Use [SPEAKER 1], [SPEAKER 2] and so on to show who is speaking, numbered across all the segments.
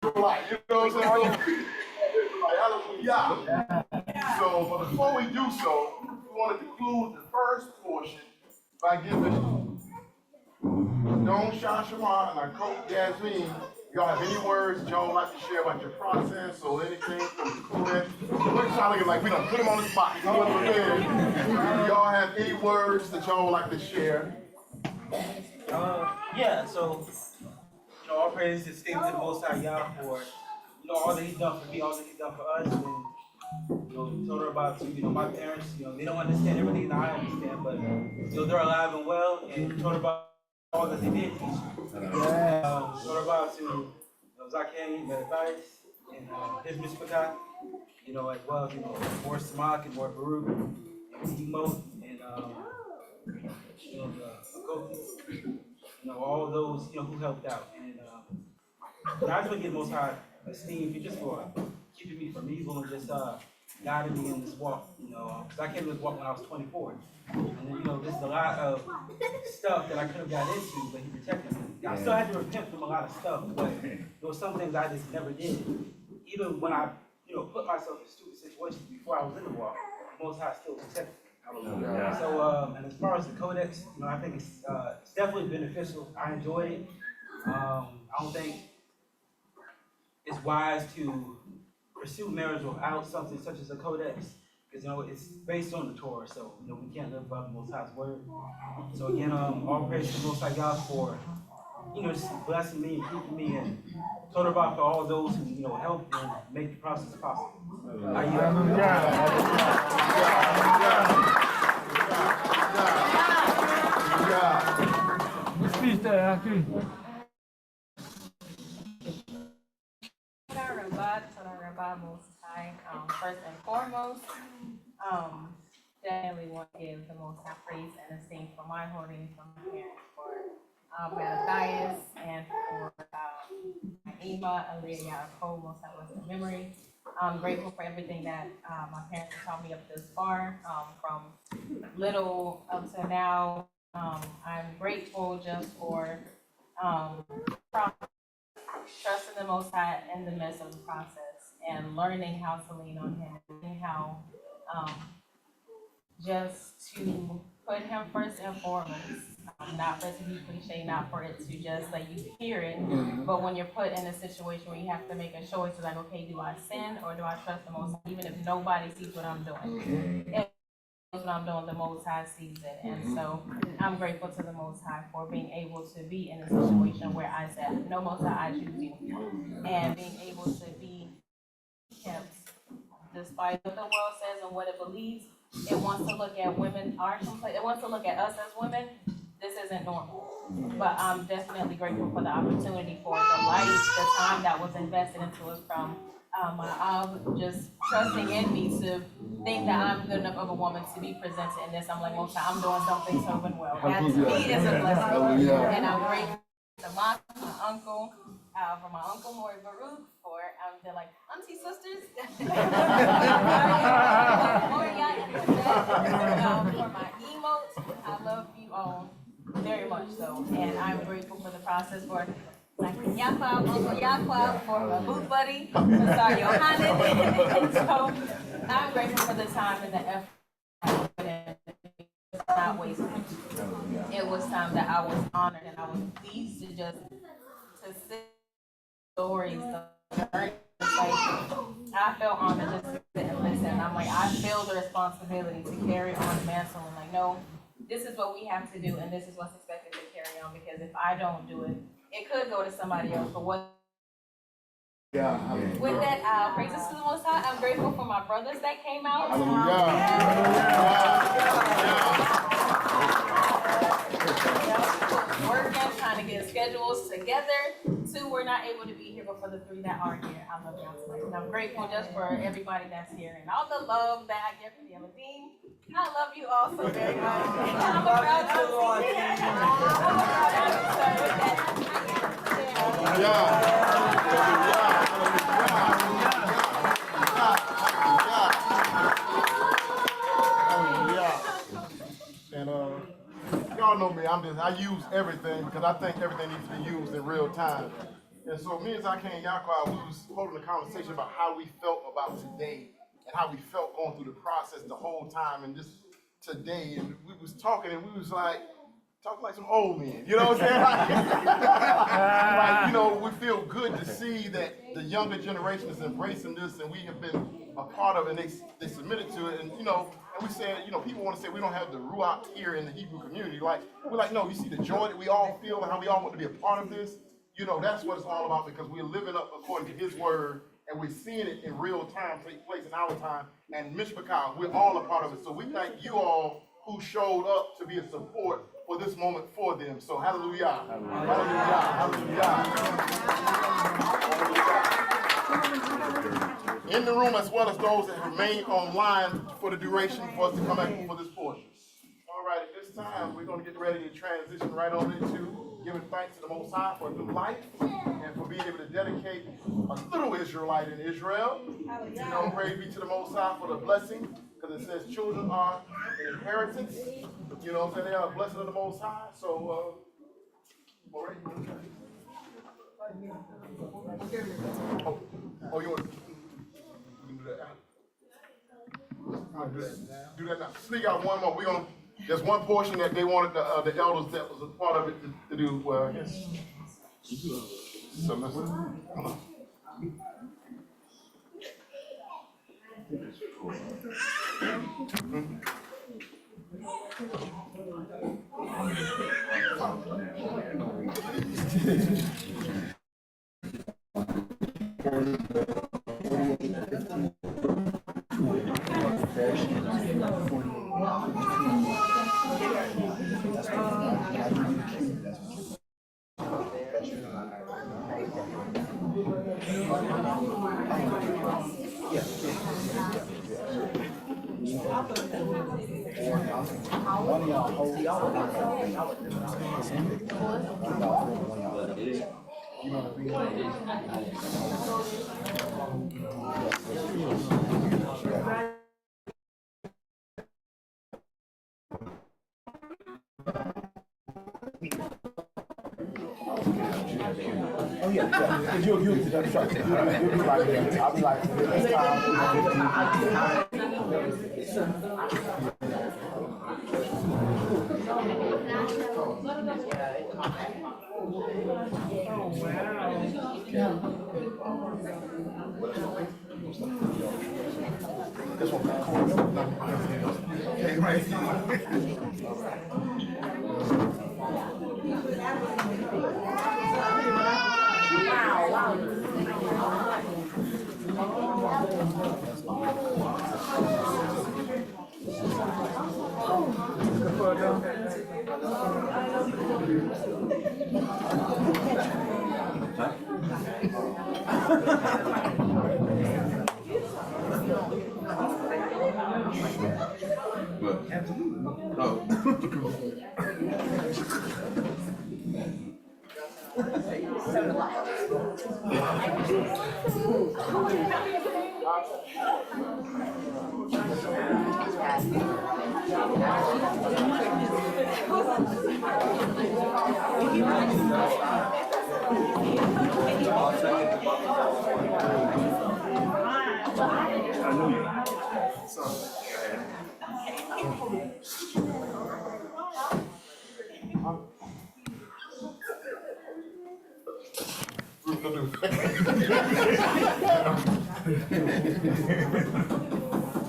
[SPEAKER 1] Like, you know what I'm saying? Like, hallelujah. So, but before we do so, we want to conclude the first portion by giving Don Shashima and our coach Jasmine. Y'all have any words that y'all would like to share about your process or anything from the codex? We're trying to like we done put them on the spot. He wasn't prepared. Y'all have any words that y'all would like to share?
[SPEAKER 2] Yeah, so, all praise is to the Most High Yah for, all that He's done for me, all that He's done for us, and, told her about, my parents, they don't understand everything that I understand, but, they're alive and well, and told her about all that they did teach me. Told her about, Zakeh, Matthias, and his Mishpachah, as well, more Samak and more Baruch, and Emo, and, the Achoti, all those, who helped out. And I just want to give Most High esteem just for keeping me from evil and just guiding me in this walk, because I came to this walk when I was 24. And then, there's a lot of stuff that I could have got into, but He protected me. I still had to repent from a lot of stuff, but there were some things I just never did. Even when I, put myself in stupid situations before I was in the walk, the Most High still protected me. So, and as far as the codex, I think it's definitely beneficial. I enjoyed it. I don't think it's wise to pursue marriage without something such as a codex, because it's based on the Torah, so we can't live by the Most High's word. So again, all praise to the Most High God for just blessing me and keeping me, and told about for all those who help and make the process possible.
[SPEAKER 3] Most High. First and foremost, definitely want to give the Most High praise and esteem for my holding, for my parents, for Matthias, and for my Ema, Aaliyah, Yaakov, Most High blessed memory. I'm grateful for everything that my parents have taught me up this far, from little up to now. I'm grateful just for trusting the Most High in the midst of the process and learning how to lean on Him, and how just to put Him first and foremost. Not for it to be cliche, not for it to just like you hear it, but when you're put in a situation where you have to make a choice, like, okay, do I sin or do I trust the Most High, even if nobody sees what I'm doing? If what I'm doing, the Most High sees it, and so I'm grateful to the Most High for being able to be in a situation where I said, "No, Most High, I choose you," and being able to be kept, despite what the world says and what it believes. It wants to look at women, it wants to look at us as women. This isn't normal, but I'm definitely grateful for the opportunity, for the life, the time that was invested into us from my just trusting in me to think that I'm good enough of a woman to be presented in this. I'm like, most I'm doing something serving well. That to me is a blessing, and I'm grateful to my uncle, for my uncle Maury Baruch, for they're like auntie sisters, for my emotes. I love you all very much so, and I'm grateful for the process, for like Yaqua, Uncle Yaqua, for my boot buddy, for Sar Yohanan. And so I'm grateful for the time and the effort. It was not wasted. It was time that I was honored, and I was pleased to just to sit stories. Like, I felt honored just to sit and listen. I'm like, I feel the responsibility to carry on the mantle, and like, no, this is what we have to do, and this is what's expected to carry on, because if I don't do it, it could go to somebody else. But what? With that, praises to the Most High. I'm grateful for my brothers that came out. Working, trying to get schedules together. 2 were not able to be here, but for the 3 that are here, I love y'all tonight. And I'm grateful just for everybody that's here and all the love that I get from the Elohim. I love you all so very much. I'm a proud auntie.
[SPEAKER 1] And y'all know me, I use everything because I think everything needs to be used in real time. And so me and Zakane Yakwa, we was holding a conversation about how we felt about today and how we felt going through the process the whole time and just today. And we was talking and we was like, talking like some old men, you know what I'm saying? Like, you know, we feel good to see that the younger generation is embracing this and we have been a part of it and they submitted to it. And, you know, and we said, you know, people want to say we don't have the ruach here in the Hebrew community. Like, we're like, no, you see the joy that we all feel and how we all want to be a part of this. You know, that's what it's all about because we're living up according to his word and we're seeing it in real time take place in our time. And Mishpachah, we're all a part of it. So we thank you all who showed up to be a support for this moment for them. So hallelujah. Hallelujah. Hallelujah. In the room as well as those that remain online for the duration for us to come back for this portion. All right, at this time, we're going to get ready to transition right on into giving thanks to the Most High for a new life and for being able to dedicate a little Israelite in Israel. You know, praise be to the Most High for the blessing, because it says children are an inheritance. You know what I'm saying? They are a blessing of the Most High. So, all right. Oh, you want to do that? Do that now. Sneak out one more. There's one portion that they wanted the elders that was a part of it to do. Well, I guess. So let's come on.
[SPEAKER 4] Oh yeah. You'll be like, I'll be like, this time.
[SPEAKER 1] This one. Okay, right.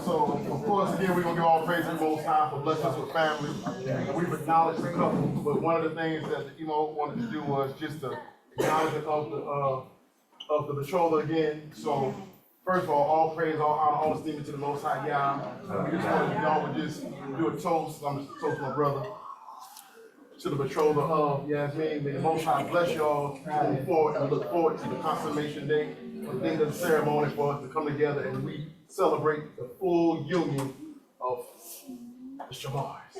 [SPEAKER 1] So, of course, again, we're going to give all praise to the Most High for blessing us with family. And we've acknowledged the couple, but one of the things that the Emo wanted to do was just to acknowledge of the betrothal again. So, first of all praise, all honor, all esteem to the Most High Yah. We just wanted y'all would just do a toast. I'm just toast my brother to the betrothal of Yasmin. May the Most High bless y'all moving forward and look forward to the consummation day, the day of the ceremony for us to come together and we celebrate the full union of the Shamars.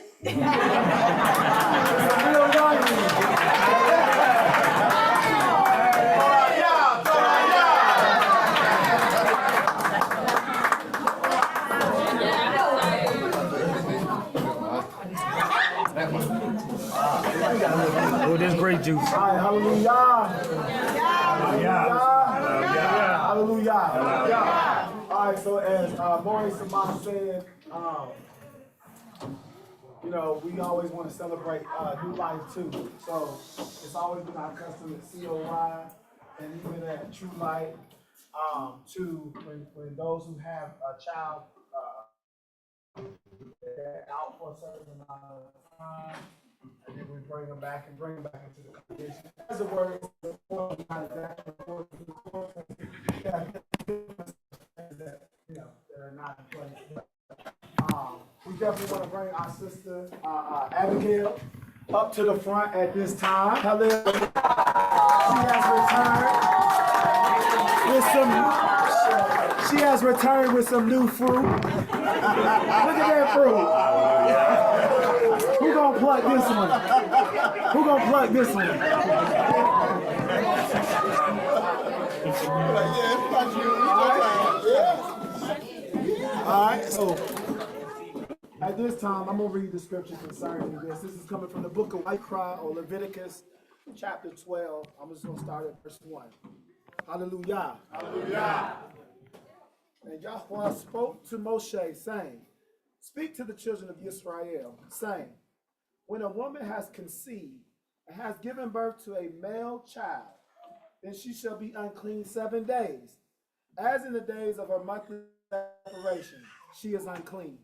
[SPEAKER 4] Oh, there's grape juice. Hallelujah. Hallelujah. All right, so as Maurice Samad said, you know, we always want to celebrate new life too. So it's always been our custom at COY and even at True Light to when those who have a child they're out for a certain amount of time, and then we bring them back and bring them back into the congregation. As a word, it's important, not exactly important, yeah, that, you know, that are not in place. We definitely want to bring our sister Abigail up to the front at this time. Hello. She has returned with some new fruit. Look at that fruit. Who gonna pluck this one? Who gonna pluck this one? All right, so at this time, I'm going to read the scripture concerning this. This is coming from the book of Waycry or Leviticus chapter 12. I'm just going to start at verse 1. Hallelujah. Hallelujah. And Yahweh spoke to Moshe, saying, speak to the children of Israel, saying, when a woman has conceived and has given birth to a male child, then she shall be unclean 7 days. As in the days of her monthly separation, she is unclean.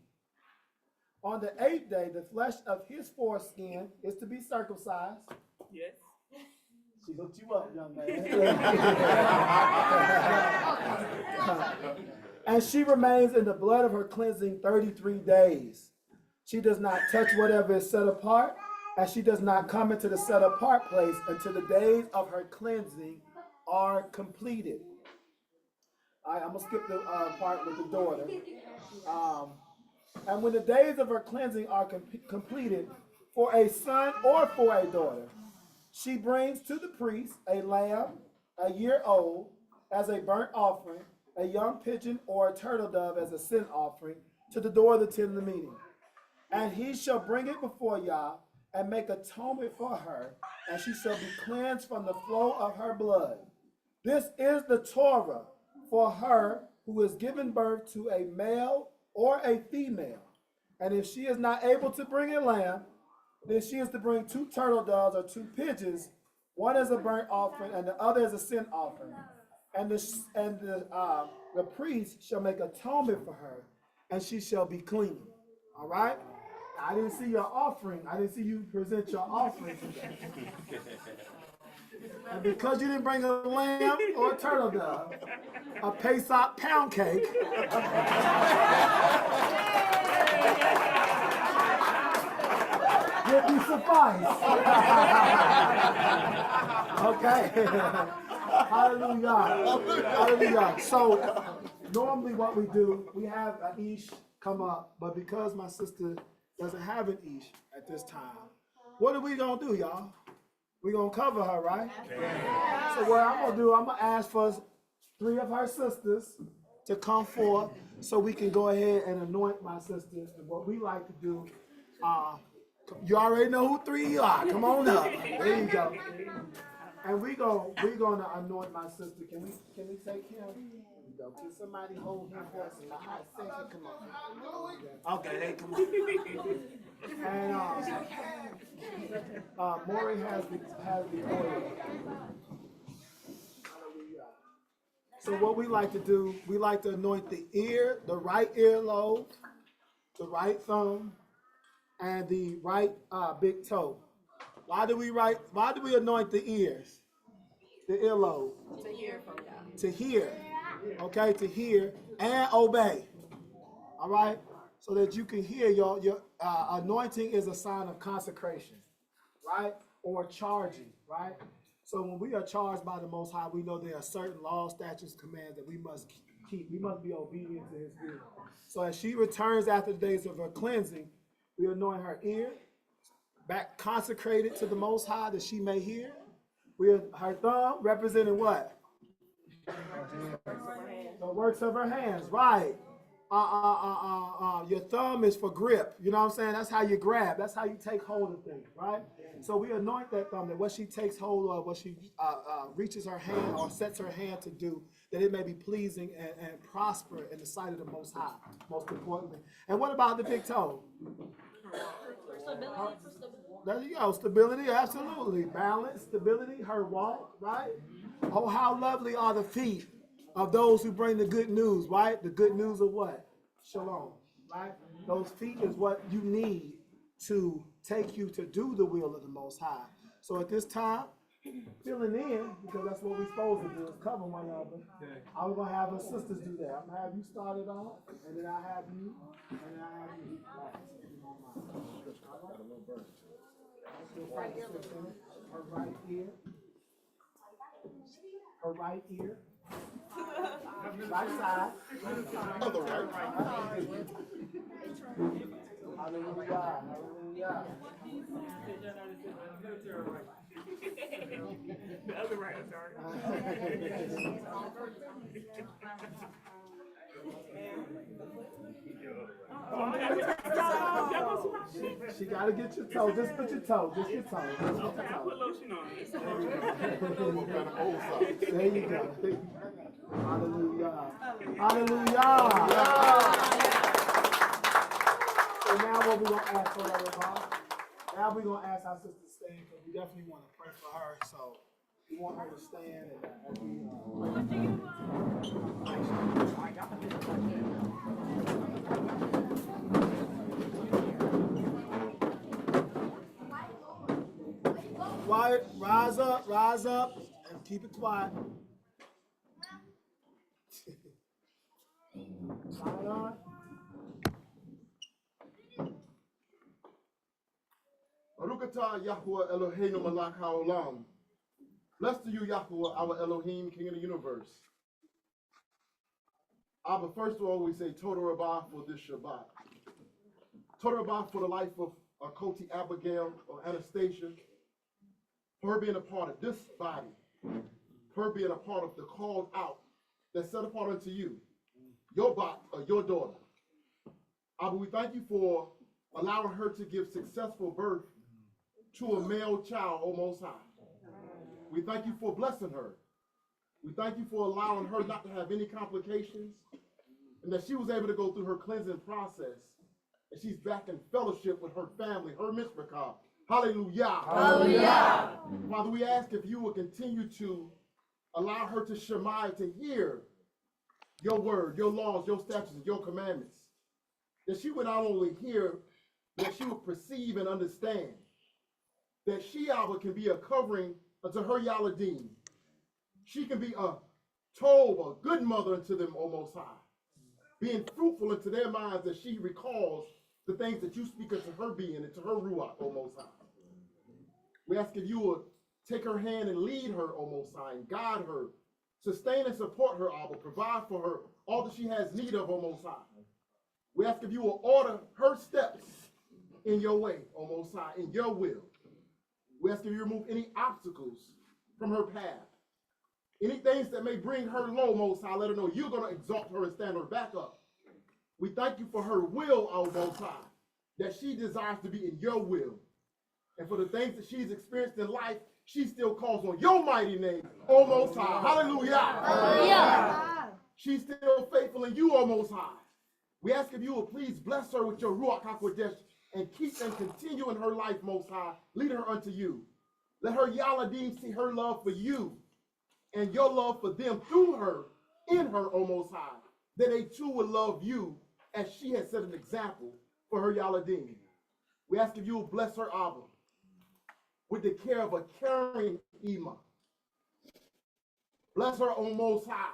[SPEAKER 4] On the 8th day, the flesh of his foreskin is to be circumcised. Yes. She hooked you up, young man. And she remains in the blood of her cleansing 33 days. She does not touch whatever is set apart, and she does not come into the set apart place until the days of her cleansing are completed. All right, I'm going to skip the part with the daughter. And when the days of her cleansing are completed, for a son or for a daughter, she brings to the priest a lamb, a year old, as a burnt offering, a young pigeon or a turtle dove as a sin offering, to the door of the tent of the meeting. And he shall bring it before Yah and make atonement for her, and she shall be cleansed from the flow of her blood. This is the Torah for her who is given birth to a male or a female. And if she is not able to bring a lamb, then she is to bring 2 turtle doves or 2 pigeons, one as a burnt offering and the other as a sin offering. And the priest shall make atonement for her, and she shall be clean. All right? I didn't see your offering. I didn't see you present your offering today. And because you didn't bring a lamb or a turtle dove, a Pesach pound cake, will be suffice. Okay. Hallelujah. Hallelujah. So normally what we do, we have an ish come up, but because my sister doesn't have an ish at this time, what are we gonna do, y'all? We're gonna cover her, right? So what I'm gonna do, I'm gonna ask for 3 of her sisters to come forth so we can go ahead and anoint my sister. And what we like to do, you already know who 3 you are. Come on up. There you go. And we're gonna anoint my sister. Can we take him? There we go. Can somebody hold him for us in the hot section? Come on. Okay, hey, come on. And Maury has the oil. So what we like to do, we like to anoint the ear, the right earlobe, the right thumb, and the right big toe. Why do we anoint the ears, the earlobe? To hear from God. To hear, okay, to hear and obey. All right, so that you can hear. Your anointing is a sign of consecration, right, or charging, right. So when we are charged by the Most High, we know there are certain laws, statutes, commands that we must keep. We must be obedient to His will. So as she returns after the days of her cleansing, we anoint her ear, back consecrated to the Most High that she may hear. Her thumb representing what? The works of her hands, right. Your thumb is for grip. You know what I'm saying? That's how you grab. That's how you take hold of things, right? So we anoint that thumb, that what she takes hold of, what she reaches her hand or sets her hand to do, that it may be pleasing and prosper in the sight of the Most High, most importantly. And what about the big toe? There you go. Stability, absolutely. Balance, stability, her walk, right? Oh, how lovely are the feet of those who bring the good news, right? The good news of what? Shalom, right? Those feet is what you need to take you to do the will of the Most High. So at this time, filling in, because that's what we're supposed to do, is cover one another. I'm going to have our sisters do that. I'm going to have you start it off, and then I have you, and then I have you. Her right ear. Her right ear. Right side.
[SPEAKER 1] Other right.
[SPEAKER 4] Hallelujah. Hallelujah.
[SPEAKER 5] The other right, I'm sorry.
[SPEAKER 4] She gotta get your toe. Just put your toe. Just your toe. Just your
[SPEAKER 5] I
[SPEAKER 4] toe.
[SPEAKER 5] put lotion on it.
[SPEAKER 1] What kind of old socks?
[SPEAKER 4] There you go. Hallelujah. Hallelujah. So now what we're gonna ask for everybody? Now we're gonna ask our sister to stand, because we definitely want to pray for her. So we want her to stand and as we quiet, rise up, and keep it quiet. Zion.
[SPEAKER 1] Barukata Yahuwah Eloheinu Malach HaOlam. Blessed are you, Yahuwah, our Elohim, King of the universe. But first of all, we say Toda Rabbah for this Shabbat. Toda Rabbah for the life of Achoti Abigail or Anastasia, for her being a part of this body, for her being a part of the called out that's set apart unto you, your bot or your daughter. But we thank you for allowing her to give successful birth to a male child, O Most High. We thank you for blessing her. We thank you for allowing her not to have any complications, and that she was able to go through her cleansing process, and she's back in fellowship with her family, her mishpachah. Hallelujah.
[SPEAKER 6] Hallelujah.
[SPEAKER 1] Father, we ask if you will continue to allow her to shemai, to hear your word, your laws, your statutes, and your commandments. That she would not only hear, that she would perceive and understand. That she, Abba, can be a covering unto her Yaladim. She can be a Tob, a good mother unto them, O Most High. Being fruitful into their minds as she recalls the things that you speak unto her being and to her Ruach, O Most High. We ask if you would take her hand and lead her, O Most High, and guide her, sustain and support her, Abba, provide for her all that she has need of, O Most High. We ask if you will order her steps in your way, O Most High, in your will. We ask if you remove any obstacles from her path. Any things that may bring her low, Most High, let her know you're going to exalt her and stand her back up. We thank you for her will, O Most High, that she desires to be in your will. And for the things that she's experienced in life, she still calls on your mighty name, O Most High. Hallelujah.
[SPEAKER 6] Hallelujah.
[SPEAKER 1] She's still faithful in you, O Most High. We ask if you will please bless her with your Ruach HaKodesh and keep and continue in her life, Most High. Lead her unto you. Let her Yaladim see her love for you and your love for them through her, in her, O Most High, that they too will love you as she has set an example for her Yaladim. We ask if you will bless her, Abba, with the care of a caring Ima. Bless her, O Most High,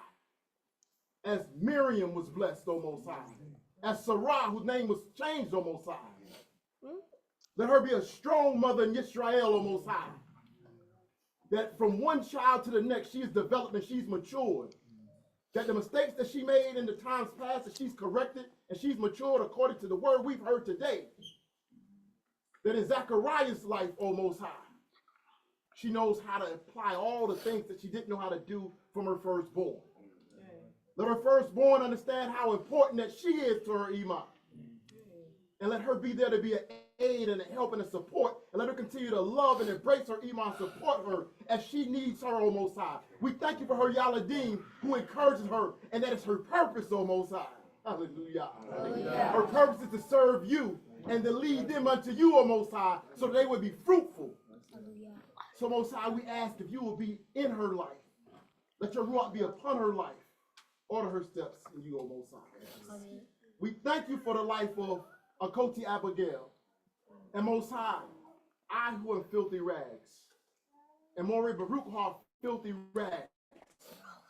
[SPEAKER 1] as Miriam was blessed, O Most High, as Sarah, whose name was changed, O Most High. Let her be a strong mother in Israel, O Most High, that from one child to the next, she's developed and she's matured. That the mistakes that she made in the times past, that she's corrected and she's matured according to the word we've heard today. That in Zachariah's life, O Most High, she knows how to apply all the things that she didn't know how to do from her firstborn. Let her firstborn understand how important that she is to her Iman. And let her be there to be an aid and a help and a support. And let her continue to love and embrace her Iman, support her as she needs her, O Most High. We thank you for her Yaladim, who encourages her, and that is her purpose, O Most High. Hallelujah. Hallelujah. Her purpose is to serve you and to lead them unto you, O Most High, so they would be fruitful. So Most High, we ask if you will be in her life. Let your Ruach be upon her life. Order her steps in you, O Most High. We thank you for the life of Achoti Abigail. And Most High, I who am filthy rags, and Mori Baruch who are filthy rags,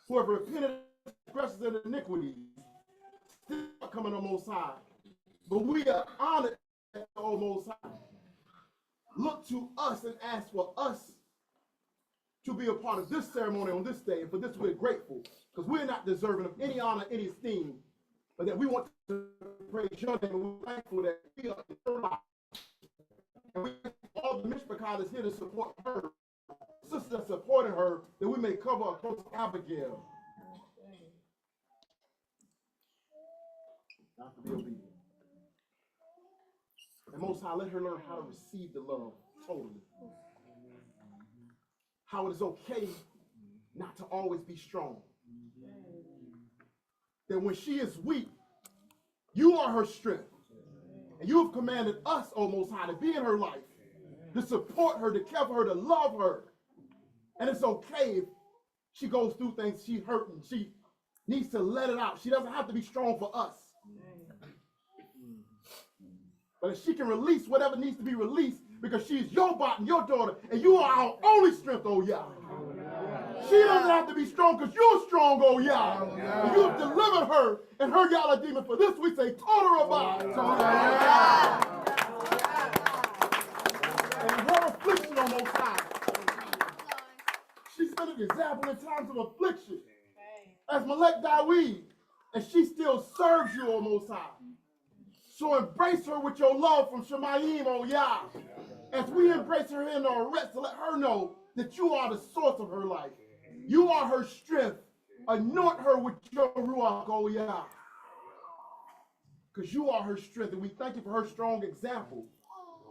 [SPEAKER 1] who have repented of transgressions and iniquities, still coming, O Most High. But we are honored, O Most High. Look to us and ask for us to be a part of this ceremony on this day. And for this, we're grateful, because we're not deserving of any honor, any esteem, but that we want to praise your name, and we're thankful that we are in your life. And we all the Mishpachah is here to support her, sister supporting her, that we may cover Achoti Abigail. Not to be obedient. And Most High, let her learn how to receive the love totally. How it is okay not to always be strong. That when she is weak, you are her strength. And you have commanded us, O Most High, to be in her life, to support her, to care for her, to love her. And it's okay if she goes through things, she's hurting, she needs to let it out. She doesn't have to be strong for us. But if she can release whatever needs to be released, because she's your bot and your daughter, and you are our only strength, oh Yah. She doesn't have to be strong because you're strong, oh Yah. And you have delivered her and her Yah demon. For this we say, total about. And her affliction on Most High. She's been an example in times of affliction. As Malek Dawid, and she still serves you, O Most High. So embrace her with your love from Shemayim, O Yah. As we embrace her in our rest, to let her know that you are the source of her life. You are her strength. Anoint her with your Ruach, O Yah. Because you are her strength, and we thank you for her strong example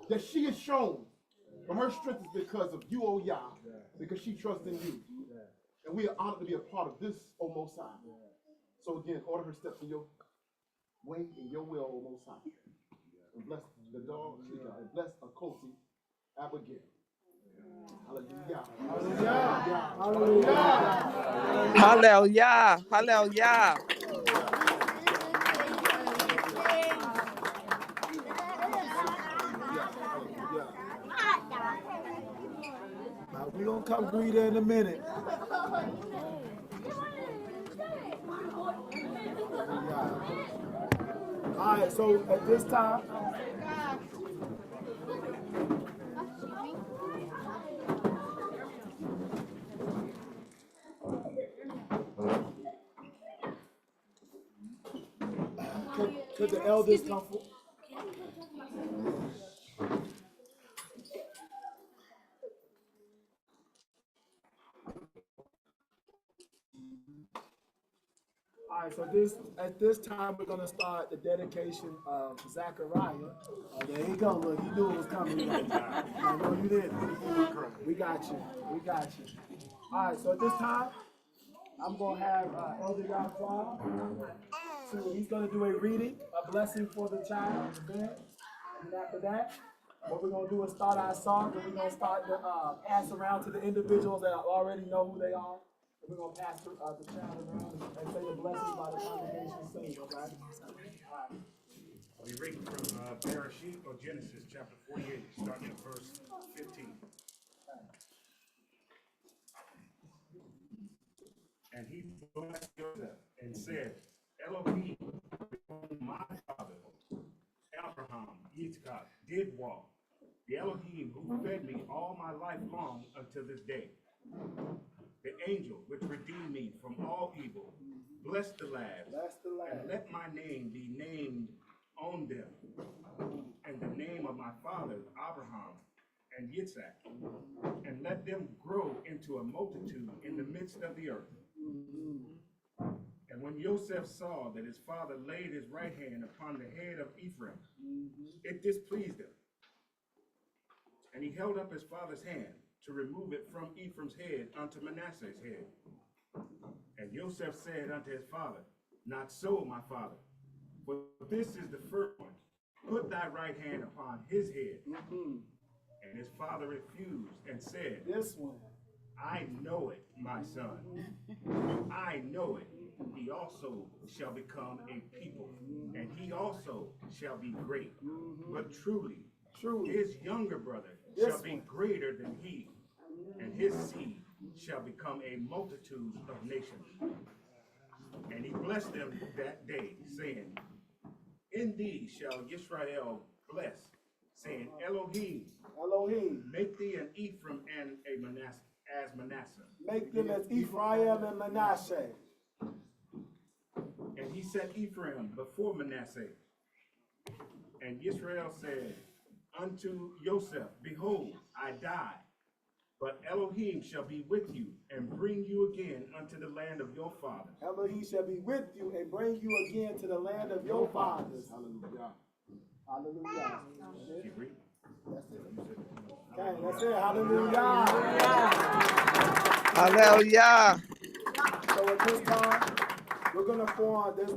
[SPEAKER 1] that she has shown. But her strength is because of you, O Yah, because she trusts in you. And we are honored to be a part of this, O Most High. So again, order her steps in your way, in your will, O Most High. And bless the dog, and bless Achoti Abigail. Hallelujah. Hallelujah.
[SPEAKER 7] Hallelujah. Hallelujah.
[SPEAKER 4] We're going to come greet her in a minute. All right, so at this time, could the elders come forward? All right, so at this time, we're going to start the dedication of Zechariah. Oh, there you go. Look, you knew it was coming. No, you didn't. We got you. We got you. All right, so at this time, I'm going to have Elder Yahweh. So he's going to do a reading, a blessing for the child. Okay? And after that, what we're going to do is start our song, and we're going to start to pass around to the individuals that already know who they are. We're going to pass the child around and say the blessings by the congregation sing, okay? All right.
[SPEAKER 8] We read from Bereshit or Genesis chapter 48, starting at verse 15. And he blessed Joseph and said, Elohim, whom my father, Abraham, Yitzchak, did walk, the Elohim who fed me all my life long until this day. The angel which redeemed me from all evil, bless the lads, and let my name be named on them, and the name of my fathers Abraham and Yitzchak, and let them grow into a multitude in the midst of the earth. And when Joseph saw that his father laid his right hand upon the head of Ephraim, it displeased him. And he held up his father's hand to remove it from Ephraim's head unto Manasseh's head. And Joseph said unto his father, Not so, my father, for this is the first one. Put thy right hand upon his head. And his father refused and said,
[SPEAKER 4] This one.
[SPEAKER 8] I know it, my son. I know it. He also shall become a people, and he also shall be great. But truly, his younger brother shall be greater than he, and his seed shall become a multitude of nations. And he blessed them that day, saying, In thee shall Yisrael bless, saying, Elohim, make thee an Ephraim and a Manasseh, as Manasseh.
[SPEAKER 4] Make them as Ephraim and Manasseh.
[SPEAKER 8] And he set Ephraim before Manasseh. And Israel said unto Joseph, Behold, I die, but Elohim shall be with you and bring you again unto the land of your fathers.
[SPEAKER 4] Elohim shall be with you and bring you again to the land of your fathers. Hallelujah. Hallelujah.
[SPEAKER 8] Keep reading.
[SPEAKER 4] That's it. Okay, that's it. Hallelujah.
[SPEAKER 6] Hallelujah.
[SPEAKER 4] So at this time, we're going to form this.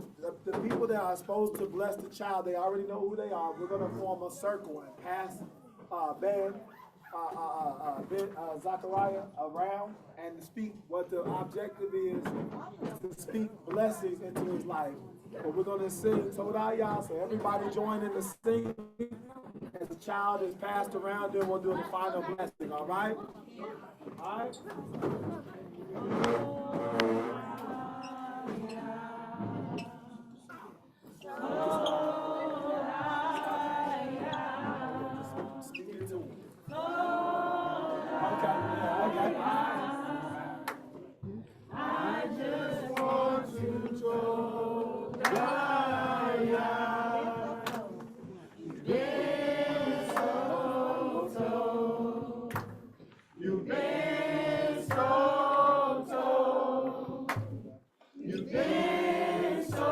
[SPEAKER 4] The people that are supposed to bless the child, they already know who they are. We're going to form a circle and pass Ben Zachariah around and speak what the objective is to speak blessings into his life. But we're going to sing Todayah, so everybody join in the singing. As the child is passed around, then we'll do the final blessing, all right? All right? Speak it to him. Okay, I just want to throw You've been so, you've been so.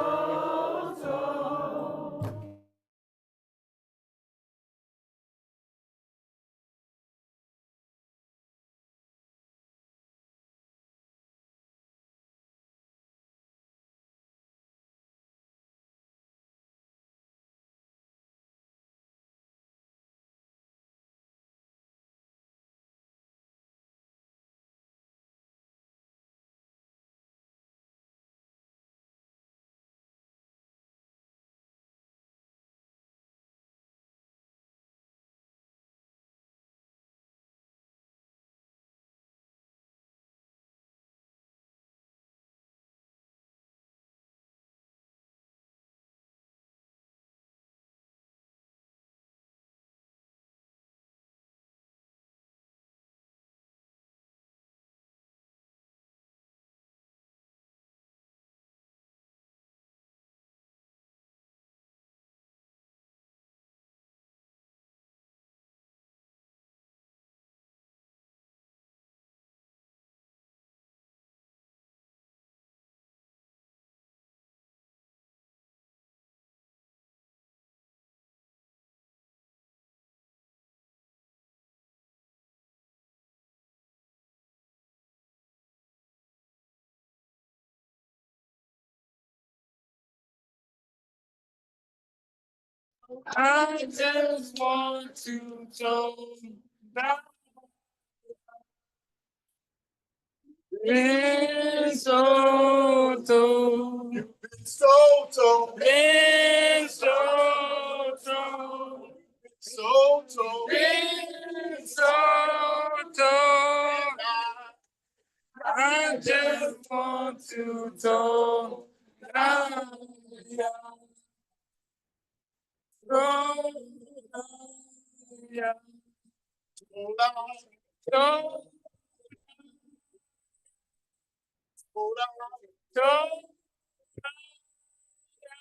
[SPEAKER 7] I just want to tell that been so told, been so told, been so told. I just want to tell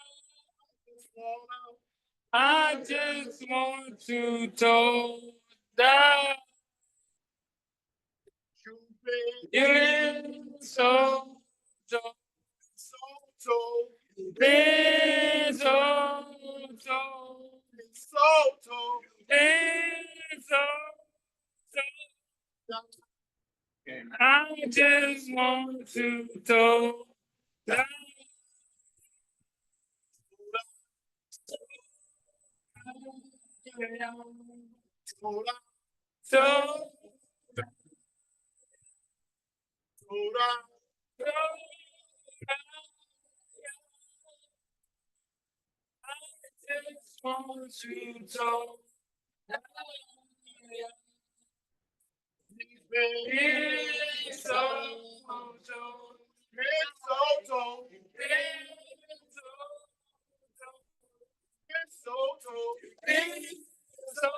[SPEAKER 7] that. I just want to tell that you've been so I just want to talk. So just want to talk. It's so, so, so,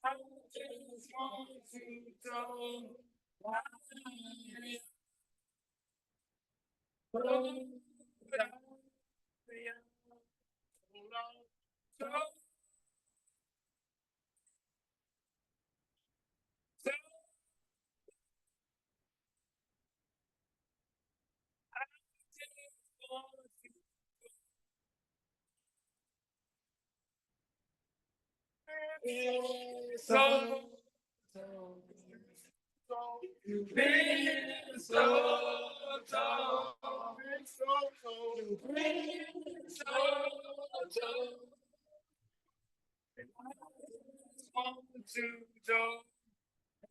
[SPEAKER 7] I just want to talk. So, you've been so tall. You've been so tall.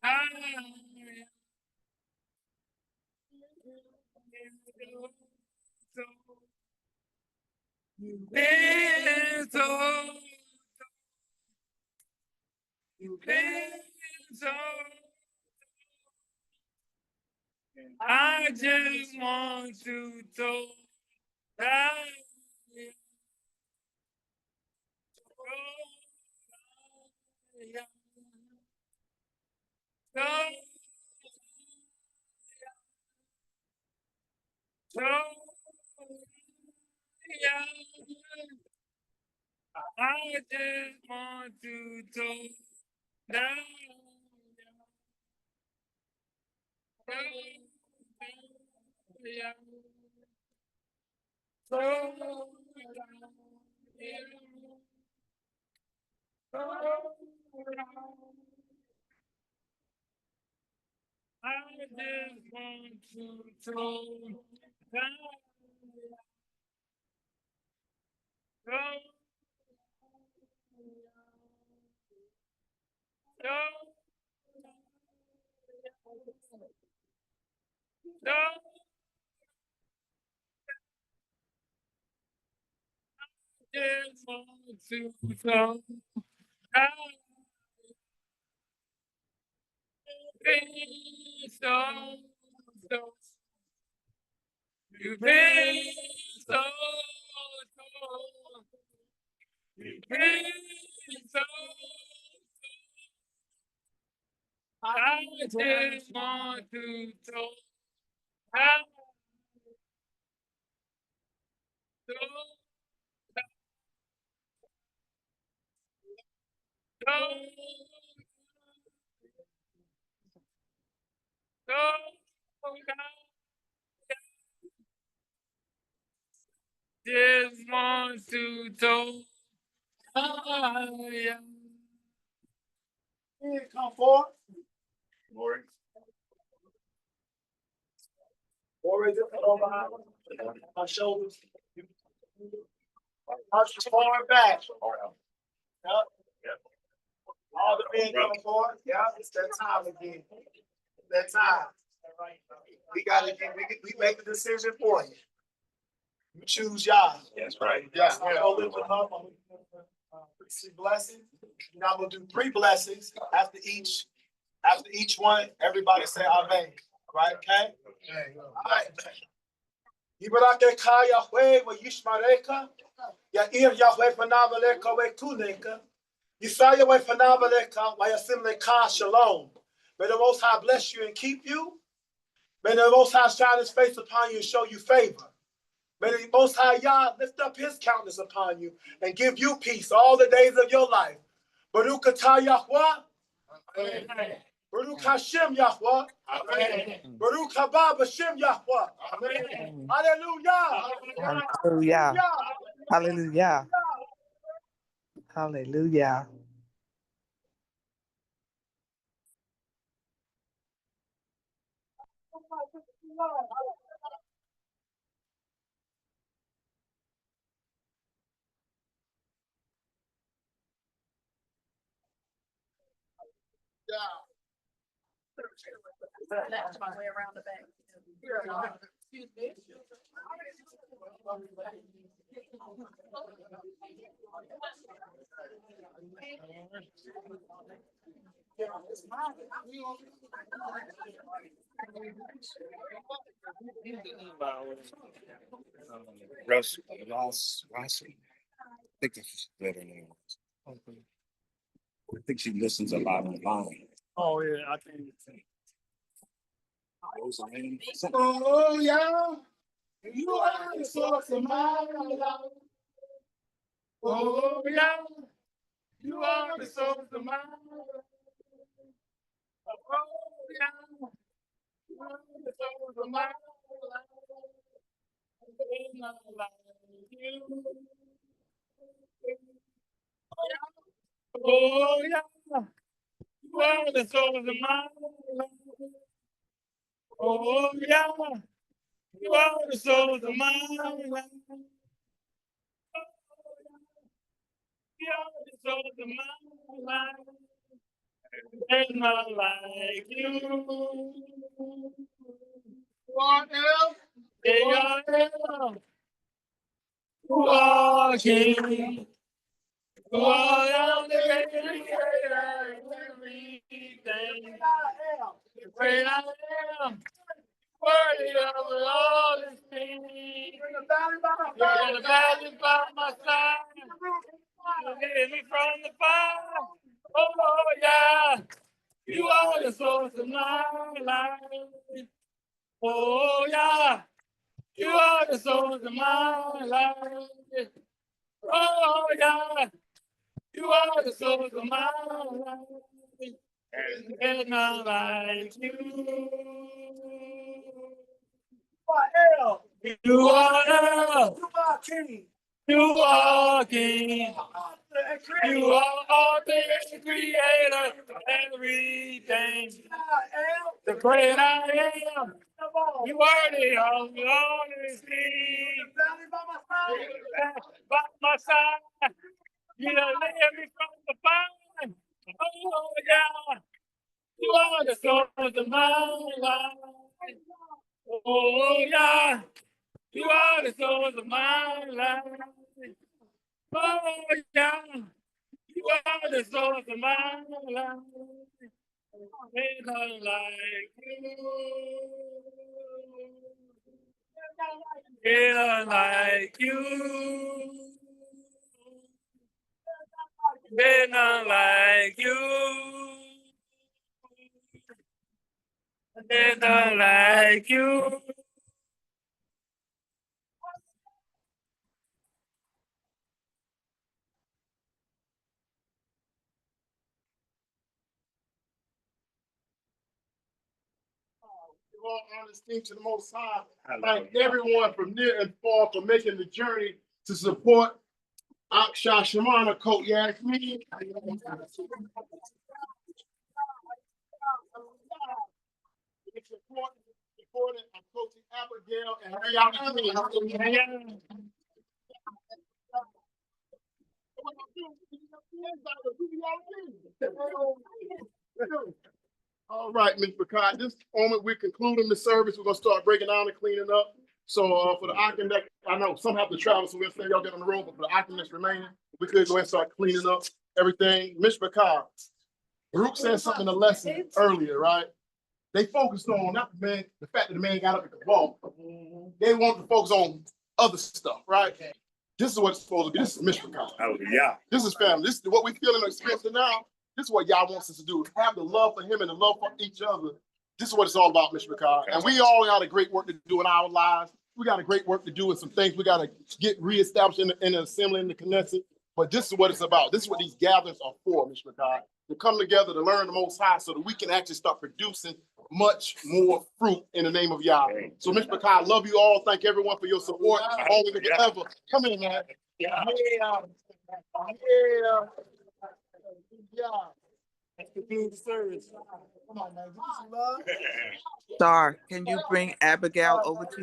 [SPEAKER 7] I just want to talk. You've been so, you've been so. I just want to talk. I just want to talk down. I just want to talk down. Just want to talk. So, so, you've been so, so, you've been so, I just want to talk. So, so, just want to talk. Yeah.
[SPEAKER 4] Come forward. Glory to God. My shoulders. Ushers forward back. Yep. All the men come forward. Yeah, it's that time again. That time. We gotta get, we make the decision for you. You choose y'all.
[SPEAKER 1] That's right.
[SPEAKER 4] Yeah. I'm gonna lift them up. I'm gonna see blessing. Now I'm gonna do 3 blessings after each. After each one, everybody say amen. Right? Okay? All right. Ibarakeka Yahweh wa Yishmareka. Yair Yahweh Panavaleka wa Kuleka. Yisaya wa Panavaleka wa Yasimleka Shalom. May the Most High bless you and keep you. May the Most High shine his face upon you and show you favor. May the Most High Yah lift up his countenance upon you and give you peace all the days of your life. Baruch atah Yahweh.
[SPEAKER 7] Baruch Hashem Yahweh. Amen. Baruch haba b'shem Yahweh. Amen. Hallelujah.
[SPEAKER 9] Hallelujah. Hallelujah. Hallelujah.
[SPEAKER 6] That's my way around the back. Excuse me.
[SPEAKER 8] Ross. I think that's better name. I think she listens a lot online.
[SPEAKER 7] Oh, yeah, I think.
[SPEAKER 1] Oh, yeah. You are the source of my love.
[SPEAKER 7] Oh, yeah. You are the source of my life. Oh, yeah. You are the source of my life. There's none like you. Oh, yeah. You are the source of my life. Oh, yeah. You are the source of my life. You are the source of my life. There's none like you.
[SPEAKER 1] What else?
[SPEAKER 7] Yeah, you are King. You are the great creator of everything. The great I am. Worthy of all this thing. You're the valley by my side. You hid me from the fire. Oh, yeah. You are the source of my life. Oh, yeah. You are the source of my life. Oh, yeah. You are the source of my life. And there's none like you. You are El. You are King. You are King. You are author and creator of everything. The great I am. You worthy of all these things. By my side. You done led me from the fire. Oh, yeah. You are the source of my life. Oh, yeah. You are the source of my life. Oh, yeah. You are the source of my life. Ain't none like you. Ain't none like you. Ain't none like you. Ain't none like you.
[SPEAKER 1] Give all honesty to the Most High. Thank everyone from near and far for making the journey to support Achoti Shimana, Coach Yasmin. Supporting Achoti Abigail and all right, Ms. Picard, this moment we're concluding the service. We're gonna start breaking down and cleaning up. So for the item that I know some have to travel, so we're gonna say y'all get on the road, but for the item that's remaining, we could go ahead and start cleaning up everything. Ms. Picard, Baruch said something in the lesson earlier, right? They focused on not the man, the fact that the man got up at the wall. They want to focus on other stuff, right? This is what it's supposed to be. This is Ms. Picard.
[SPEAKER 8] Oh, yeah.
[SPEAKER 1] This is family. This is what we feel and experiencing now. This is what y'all wants us to do. Have the love for him and the love for each other. This is what it's all about, Mr. McCall. And we all got a great work to do in our lives. We got a great work to do in some things. We got to get reestablished in the assembly, in the Knesset. But this is what it's about. This is what these gatherings are for, Mr. McCall. to come together to learn the Most High so that we can actually start producing much more fruit in the name of Yahweh. So, Mr. Bakai, I love you all. Thank everyone for your support. Always and forever. Come in, man. Yeah.
[SPEAKER 8] Let's continue the service.
[SPEAKER 4] Come on, man. Give me some love.
[SPEAKER 9] Star, can you bring Abigail over to